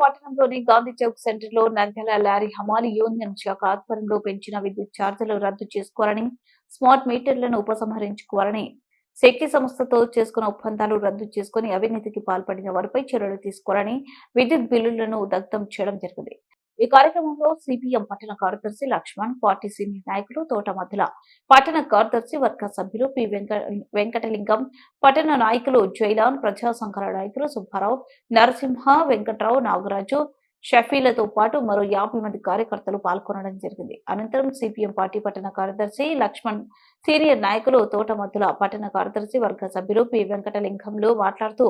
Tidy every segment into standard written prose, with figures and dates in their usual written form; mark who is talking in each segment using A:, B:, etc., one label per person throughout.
A: పట్టణంలోని గాంధీ చౌక్ సెంటర్లో నంద్యాల లారీ హమాలీ యూనియన్ శాఖ ఆధ్వర్యంలో పెంచిన విద్యుత్ ఛార్జీలు రద్దు చేసుకోవాలని, స్మార్ట్ మీటర్లను ఉపసంహరించుకోవాలని, శక్తి సంస్థతో చేసుకున్న ఒప్పందాలు రద్దు చేసుకుని అవినీతికి పాల్పడిన వారిపై చర్యలు తీసుకోవాలని విద్యుత్ బిల్లులను దగ్ధం చేయడం జరిగింది. ఈ కార్యక్రమంలో సిపిఎం పట్టణ కార్యదర్శి లక్ష్మణ్, పార్టీ సీనియర్ నాయకులు తోటమద్దుల, పట్టణ కార్యదర్శి వర్గ సభ్యులు పి వెంకటలింగం, పట్టణ నాయకులు జైలాన్, ప్రజా సంఘాల నాయకులు సుబ్బారావు, నరసింహ, వెంకట్రావు, నాగరాజు, షఫీలతో పాటు మరో 50 మంది కార్యకర్తలు పాల్గొనడం జరిగింది. అనంతరం సిపిఎం పార్టీ పట్టణ కార్యదర్శి లక్ష్మణ్, సీనియర్ నాయకులు తోటమద్దుల, పట్టణ కార్యదర్శి వర్గ సభ్యులు పి వెంకటలింగంలో మాట్లాడుతూ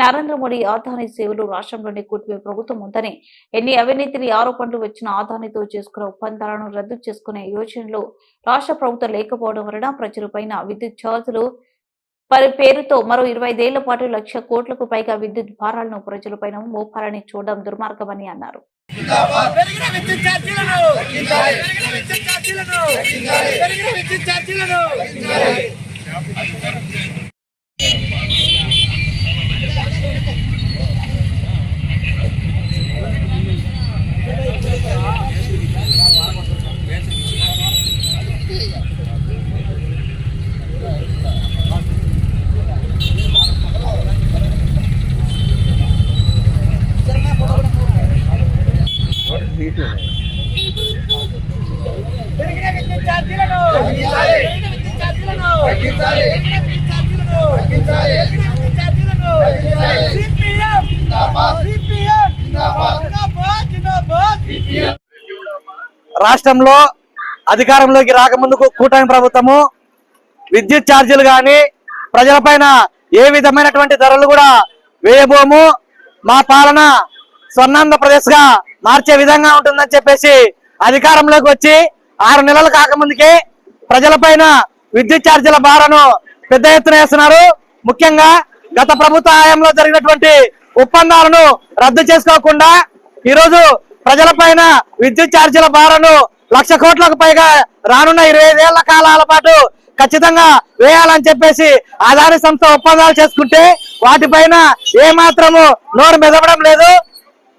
A: నరేంద్ర మోడీ ఆదాని సేవలు రాష్ట్రంలోని కూటమి ప్రభుత్వం ఉందని, ఎన్ని అవినీతిని ఆరోపణలు వచ్చిన ఆదానితో చేసుకున్న ఒప్పందాలను రద్దు చేసుకునే యోచనలో రాష్ట్ర ప్రభుత్వం లేకపోవడం వలన ప్రజలపైన విద్యుత్ ఛార్జీలు పేరుతో మరో 25 ఏళ్ల పాటు 1,00,000 కోట్లకు పైగా విద్యుత్ భారాలను ప్రజలపైన మోపాలని చూడడం దుర్మార్గమని అన్నారు.
B: రాష్ట్రంలో అధికారంలోకి రాకముందుకు కూటమి ప్రభుత్వము విద్యుత్ ఛార్జీలు గాని ప్రజలపైన ఏ విధమైనటువంటి ధరలు కూడా వేయబోము, మా పాలన స్వర్ణాంధ్రప్రదేశ్ గా మార్చే విధంగా ఉంటుందని చెప్పేసి అధికారంలోకి వచ్చి 6 నెలలు కాకముందుకే ప్రజలపైన విద్యుత్ ఛార్జీల భారాన్ని పెద్ద ఎత్తున వేస్తున్నారు. ముఖ్యంగా గత ప్రభుత్వ హయాంలో జరిగినటువంటి ఒప్పందాలను రద్దు చేసుకోకుండా ఈరోజు ప్రజలపైన విద్యుత్ ఛార్జీల భారాన్ని 1,00,000 కోట్లకు పైగా రానున్న 25 ఏళ్ల కాలాల పాటు ఖచ్చితంగా వేయాలని చెప్పేసి ఆదాని సంస్థ ఒప్పందాలు చేసుకుంటే వాటిపైన ఏ మాత్రము నోరు మెదవడం లేదు.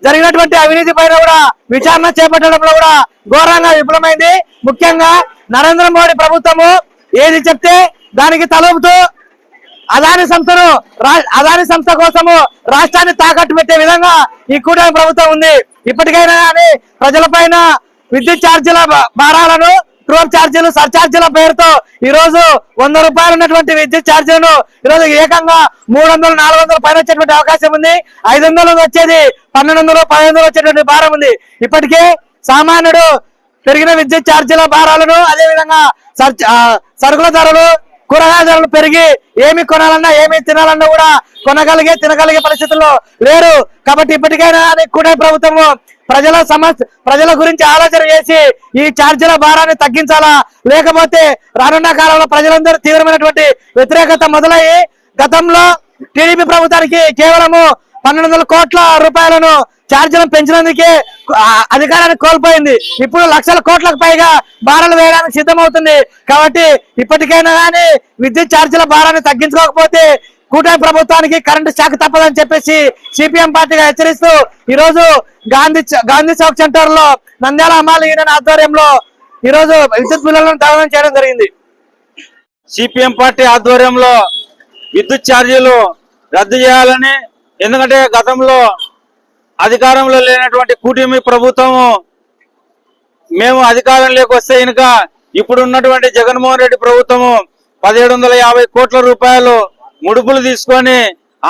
B: జరిగినటువంటి అవినీతి పైన కూడా విచారణ చేపట్టడంలో కూడా ఘోరంగా విఫలమైంది. ముఖ్యంగా నరేంద్ర మోడీ ప్రభుత్వము ఏది చెప్తే దానికి తలూపుతూ అదాని సంస్థ కోసము రాష్ట్రాన్ని తాకట్టు పెట్టే విధంగా ఈ కూటమి ప్రభుత్వం ఉంది. ఇప్పటికైనా కానీ ప్రజలపైన విద్యుత్ ఛార్జీల భారాలను, ట్రోల్ ఛార్జీలు, సర్ఛార్జీల పేరుతో ఈ రోజు 100 రూపాయలు ఉన్నటువంటి విద్యుత్ ఛార్జీలను ఈరోజు ఏకంగా 300, 400 పైన వచ్చేటువంటి అవకాశం ఉంది. 500 వచ్చేది 1200, 1500 వచ్చేటువంటి భారం ఉంది. ఇప్పటికే సామాన్యుడు పెరిగిన విద్యుత్ ఛార్జీల భారాలను, అదేవిధంగా సరుకుల ధరలు, కూరగాయల ధరలు పెరిగి ఏమి కొనాలన్నా ఏమి తినాలన్నా కూడా తినగలిగే పరిస్థితుల్లో లేరు. కాబట్టి ఇప్పటికైనా కూటమి ప్రభుత్వము ప్రజల గురించి ఆలోచన చేసి ఈ ఛార్జీల భారాన్ని తగ్గించాలా, లేకపోతే రానున్న కాలంలో ప్రజలందరూ తీవ్రమైనటువంటి వ్యతిరేకత మొదలయ్యి గతంలో టీడీపీ ప్రభుత్వానికి కేవలము 1,200 కోట్ల రూపాయలను ఛార్జీలను పెంచినందుకే అధికారాన్ని కోల్పోయింది. ఇప్పుడు 1,00,000 కోట్లకు పైగా భారాలు వేయడానికి సిద్ధమవుతుంది. కాబట్టి ఇప్పటికైనా కానీ విద్యుత్ ఛార్జీల భారాన్ని తగ్గించుకోకపోతే కూటమి ప్రభుత్వానికి కరెంటు షాక్ తప్పదని చెప్పేసి సిపిఎం పార్టీగా హెచ్చరిస్తూ ఈరోజు గాంధీ చౌక్ సెంటర్ లో నంద్యాల హమాలీ యూనియన్ ఆధ్వర్యంలో ఈరోజు విద్యుత్ బిల్లులను దగ్ధం చేయడం జరిగింది.
C: సిపిఎం పార్టీ ఆధ్వర్యంలో విద్యుత్ ఛార్జీలు రద్దు చేయాలని, ఎందుకంటే గతంలో అధికారంలో లేనటువంటి కూటమి ప్రభుత్వము మేము అధికారంలోకి వస్తే కనుక ఇప్పుడు ఉన్నటువంటి జగన్మోహన్ రెడ్డి ప్రభుత్వము 1,750 కోట్ల రూపాయలు ముడుపులు తీసుకొని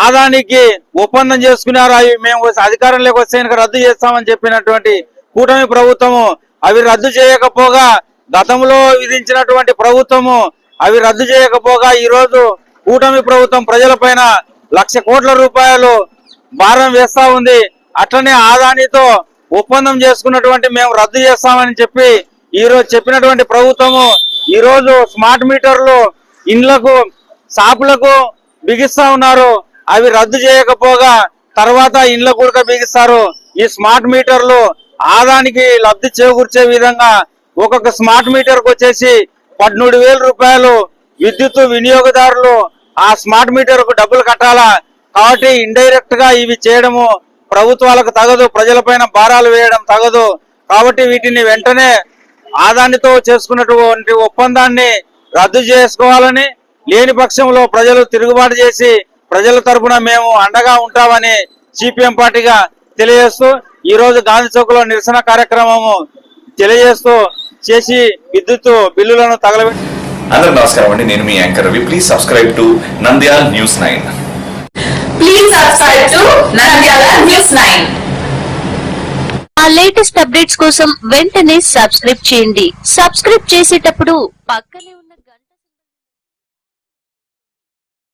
C: ఆదానికి ఒప్పందం చేసుకున్నారు. అవి మేము అధికారంలోకి వస్తే కనుక రద్దు చేస్తామని చెప్పినటువంటి కూటమి ప్రభుత్వము అవి రద్దు చేయకపోగా, గతంలో విధించినటువంటి ప్రభుత్వము అవి రద్దు చేయకపోగా ఈరోజు కూటమి ప్రభుత్వం ప్రజలపైన 1,00,000 కోట్ల రూపాయలు భారం వేస్తా ఉంది. అట్లనే ఆదానితో ఒప్పందం చేసుకున్నటువంటి మేము రద్దు చేస్తామని చెప్పి ఈరోజు చెప్పినటువంటి ప్రభుత్వము ఈరోజు స్మార్ట్ మీటర్లు ఇండ్లకు, షాపులకు బిగిస్తా ఉన్నారు. అవి రద్దు చేయకపోగా తర్వాత ఇండ్లకు కూడా బిగిస్తారు. ఈ స్మార్ట్ మీటర్లు ఆదానికి లబ్ధి చేకూర్చే విధంగా ఒక్కొక్క స్మార్ట్ మీటర్ కు వచ్చేసి 13,000 రూపాయలు విద్యుత్ వినియోగదారులు ఆ స్మార్ట్ మీటర్ కు డబ్బులు కట్టాలా. కాబట్టి ఇండైరెక్ట్ గా ఇవి చేయడము ప్రభుత్వాలకు తగదు, ప్రజలపైన భారాలు వేయడం తగదు. కాబట్టి వీటిని వెంటనే ఆదానితో చేసుకున్నటువంటి ఒప్పందాన్ని రద్దు చేసుకోవాలని, లేని పక్షంలో ప్రజలు తిరుగుబాటు చేసి ప్రజల తరపున మేము అండగా ఉంటామని సిపిఎం పార్టీగా తెలియజేస్తూ ఈ రోజు గాంధీ చౌక్ లో నిరసన కార్యక్రమము తెలియజేస్తూ చేసి విద్యుత్ బిల్లులను తగలబెట్టి.
D: అందరూ నమస్కారం అండి, నేను మీ anchor Ravi. Please subscribe to Nandyal news 9.
E: Please subscribe to Nandyala News 9.
F: ఆ లేటెస్ట్ అప్డేట్స్ కోసం వెంటనే సబ్స్క్రైబ్ చేయండి. సబ్స్క్రైబ్ చేసేటప్పుడు పక్కనే ఉన్న